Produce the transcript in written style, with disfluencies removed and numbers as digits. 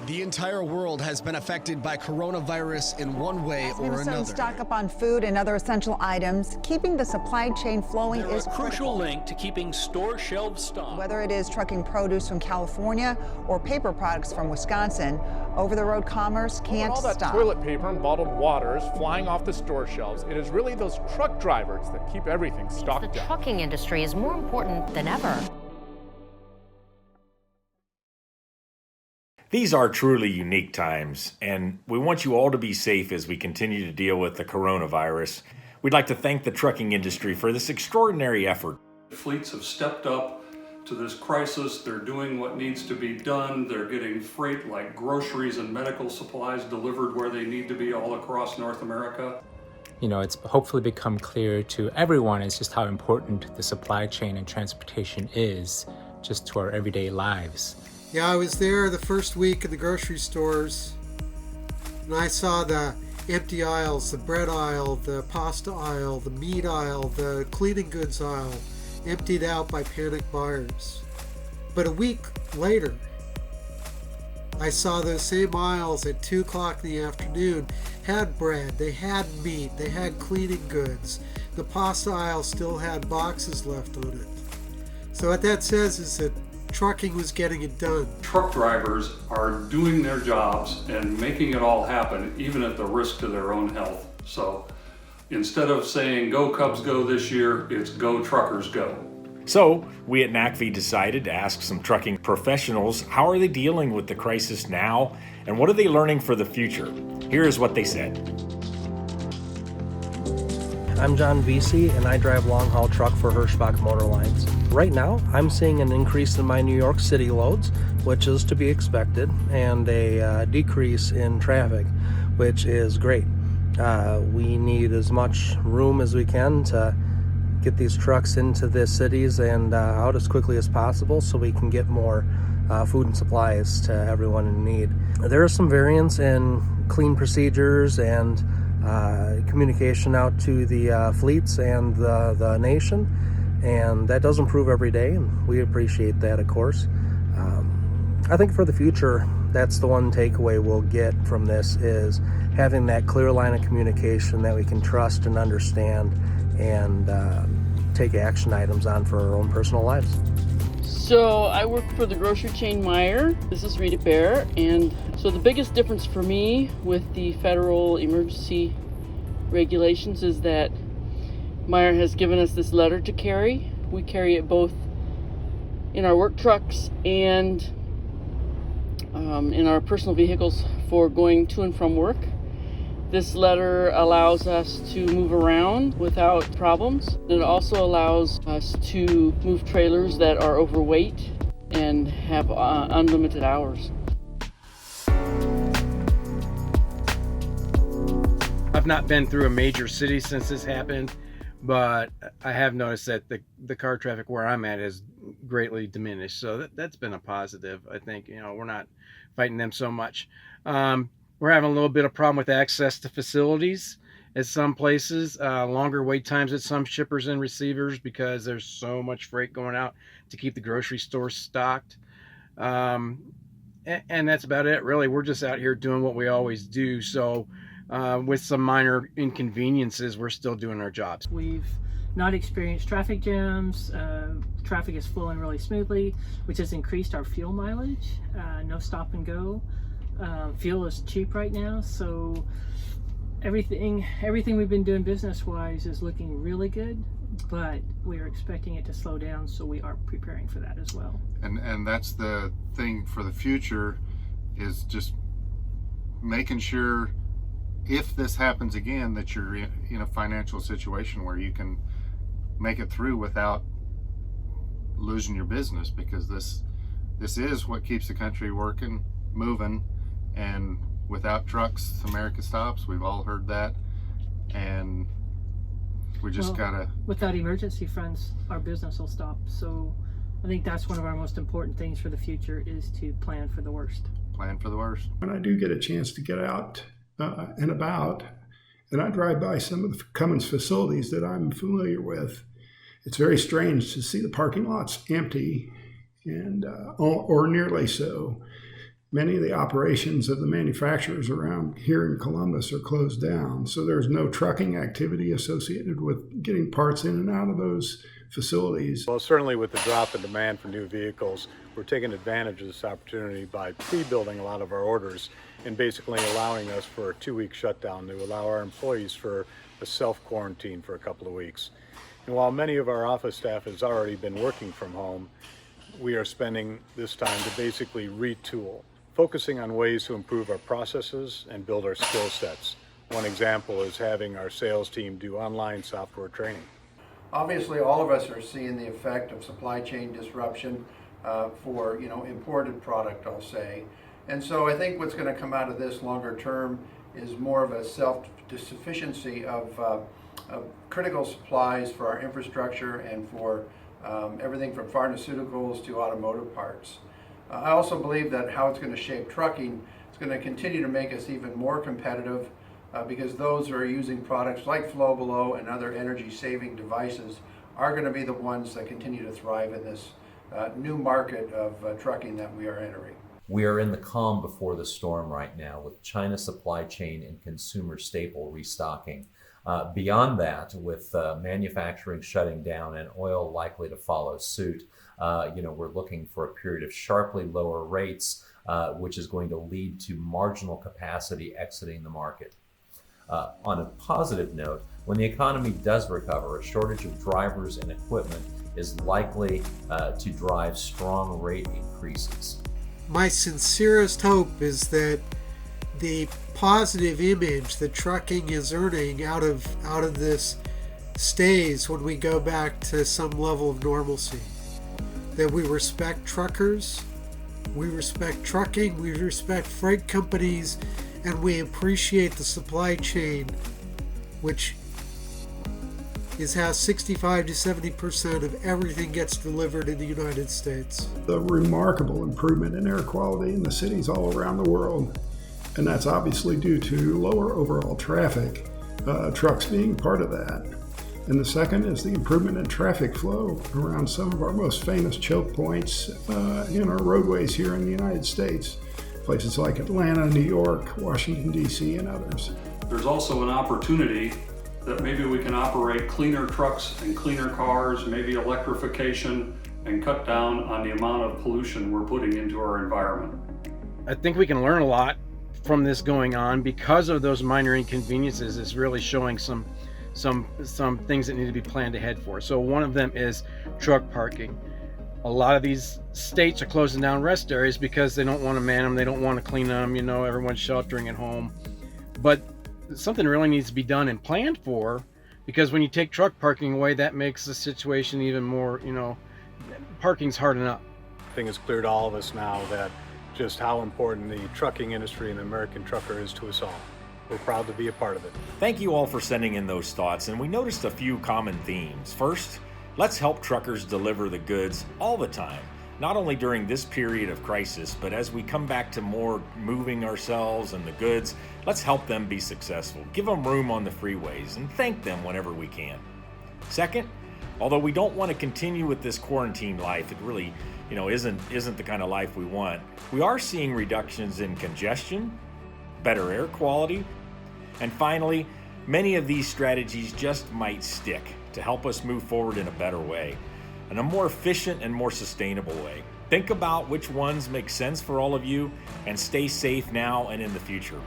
The entire world has been affected by coronavirus in one way or Minnesotans another. stock up on food and other essential items. Keeping the supply chain flowing They're is a crucial critical. link to keeping store shelves stocked. Whether it is trucking produce from California or paper products from Wisconsin, over-the-road commerce can't all that stop. toilet paper and bottled water is flying off the store shelves. It is really those truck drivers that keep everything stocked The up. trucking industry is more important than ever. These are truly unique times, and we want you all to be safe as we continue to deal with the coronavirus. We'd like to thank the trucking industry for this extraordinary effort. Fleets have stepped up to this crisis. They're doing what needs to be done. They're getting freight like groceries and medical supplies delivered where they need to be all across North America. You know, it's hopefully become clear to everyone is just how important the supply chain and transportation is just to our everyday lives. Yeah, I was there the first week in the grocery stores, and I saw the empty aisles, the bread aisle, the pasta aisle, the meat aisle, the cleaning goods aisle, emptied out by panicked buyers. But a week later, I saw those same aisles at 2 o'clock in the afternoon, had bread, they had meat, they had cleaning goods. The pasta aisle still had boxes left on it. So what that says is that trucking was getting it done. Truck drivers are doing their jobs and making it all happen, even at the risk to their own health. So instead of saying go Cubs go this year, it's go truckers go. So, we at NACV decided to ask some trucking professionals how are they dealing with the crisis now, and what are they learning for the future? Here is what they said. I'm John Vesey, and I drive long-haul truck for Hirschbach Motor Lines. Right now, I'm seeing an increase in my New York City loads, which is to be expected, and a decrease in traffic, which is great. We need as much room as we can to get these trucks into the cities and out as quickly as possible so we can get more food and supplies to everyone in need. There is some variance in clean procedures and communication out to the fleets and the nation, and that does improve every day, and we appreciate that, of course. I think for the future, that's the one takeaway we'll get from this, is having that clear line of communication that we can trust and understand and take action items on for our own personal lives. So I work for the grocery chain Meijer. This is Rita Bear, and so the biggest difference for me with the federal emergency regulations is that Meijer has given us this letter to carry. We carry it both in our work trucks and in our personal vehicles for going to and from work. This letter allows us to move around without problems. It also allows us to move trailers that are overweight and have unlimited hours. I've not been through a major city since this happened, but I have noticed that the car traffic where I'm at has greatly diminished. So that's been a positive. I think, we're not fighting them so much. We're having a little bit of problem with access to facilities at some places, longer wait times at some shippers and receivers because there's so much freight going out to keep the grocery stores stocked. And that's about it, really. We're just out here doing what we always do. So with some minor inconveniences, we're still doing our jobs. We've not experienced traffic jams. Traffic is flowing really smoothly, which has increased our fuel mileage. No stop and go. Fuel is cheap right now, so everything we've been doing business-wise is looking really good, but we are expecting it to slow down, so we are preparing for that as well. And that's the thing for the future, is just making sure if this happens again that you're in a financial situation where you can make it through without losing your business, because this is what keeps the country working, moving. And without trucks, America stops. We've all heard that, and we just gotta. Without emergency funds, our business will stop. So I think that's one of our most important things for the future, is to plan for the worst. Plan for the worst. When I do get a chance to get out and about, and I drive by some of the Cummins facilities that I'm familiar with, it's very strange to see the parking lots empty, and or nearly so. Many of the operations of the manufacturers around here in Columbus are closed down, so there's no trucking activity associated with getting parts in and out of those facilities. Well, certainly with the drop in demand for new vehicles, we're taking advantage of this opportunity by pre-building a lot of our orders and basically allowing us for a 2-week shutdown to allow our employees for a self-quarantine for a couple of weeks. And while many of our office staff has already been working from home, we are spending this time to basically retool, focusing on ways to improve our processes and build our skill sets. One example is having our sales team do online software training. Obviously, all of us are seeing the effect of supply chain disruption for imported product, I'll say. And so I think what's going to come out of this longer term is more of a self-sufficiency of critical supplies for our infrastructure and for everything from pharmaceuticals to automotive parts. I also believe that how it's going to shape trucking is going to continue to make us even more competitive because those who are using products like Flow Below and other energy-saving devices are going to be the ones that continue to thrive in this new market of trucking that we are entering. We are in the calm before the storm right now with China's supply chain and consumer staple restocking. Beyond that, with manufacturing shutting down and oil likely to follow suit, we're looking for a period of sharply lower rates, which is going to lead to marginal capacity exiting the market. On a positive note, when the economy does recover, a shortage of drivers and equipment is likely to drive strong rate increases. My sincerest hope is that the positive image that trucking is earning out of this stays when we go back to some level of normalcy. That we respect truckers, we respect trucking, we respect freight companies, and we appreciate the supply chain, which is how 65 to 70% of everything gets delivered in the United States. The remarkable improvement in air quality in the cities all around the world, and that's obviously due to lower overall traffic, trucks being part of that. And the second is the improvement in traffic flow around some of our most famous choke points in our roadways here in the United States, places like Atlanta, New York, Washington, D.C., and others. There's also an opportunity that maybe we can operate cleaner trucks and cleaner cars, maybe electrification, and cut down on the amount of pollution we're putting into our environment. I think we can learn a lot from this going on because of those minor inconveniences. Is really showing some things that need to be planned ahead for. So one of them is truck parking. A lot of these states are closing down rest areas because they don't want to man them, they don't want to clean them, everyone's sheltering at home. But something really needs to be done and planned for, because when you take truck parking away, that makes the situation even more, parking's hard enough. I think it's clear to all of us now that just how important the trucking industry and the American trucker is to us all. We're proud to be a part of it. Thank you all for sending in those thoughts, and we noticed a few common themes. First, let's help truckers deliver the goods all the time, not only during this period of crisis, but as we come back to more moving ourselves and the goods, let's help them be successful. Give them room on the freeways and thank them whenever we can. Second, although we don't want to continue with this quarantine life, it really, isn't the kind of life we want. We are seeing reductions in congestion, better air quality, and finally, many of these strategies just might stick to help us move forward in a better way, in a more efficient and more sustainable way. Think about which ones make sense for all of you and stay safe now and in the future.